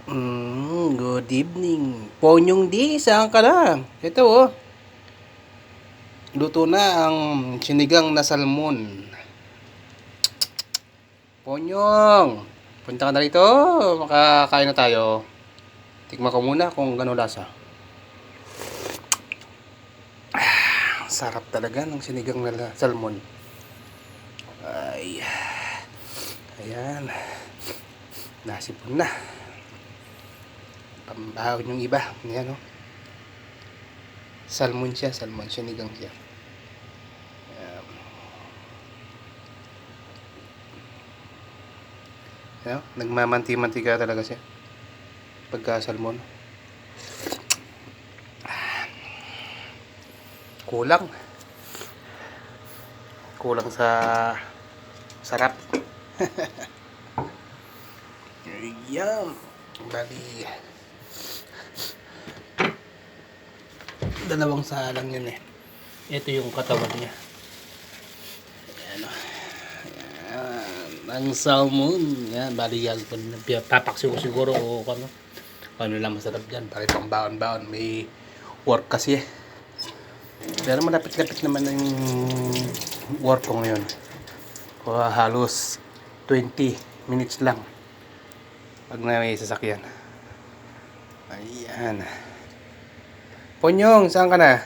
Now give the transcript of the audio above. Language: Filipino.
Good evening. Ponyong di, saan ka na? Ito oh. Luto na ang sinigang na salmon. Ponyong, punta ka na rito. Makakain na tayo. Tikman ko muna kung gano'n lasa. Sarap talaga ng sinigang na salmon. Ay. Ayan. Nasipon na. Pambahon yung iba. Ayan, oh. Salmon siya, sinigang siya. Ayan. Ayan, nagmamanti-mantika talaga siya. Pagka salmon. Kulang. Kulang sa sarap. Ayan. Bali. Dalawang salang yun eh. Ito yung katawan niya. Ayan, ayan. Ang salmon. Ayan, bali yan. Papaksiw ko siguro o ano lang masarap dyan. Para itong baon-baon. May work kasi eh. Pero malapit-lapit naman na yung work ko ngayon. Halos 20 minutes lang. Pag na may sasakyan. Ayan. Ponyong, saan ka na?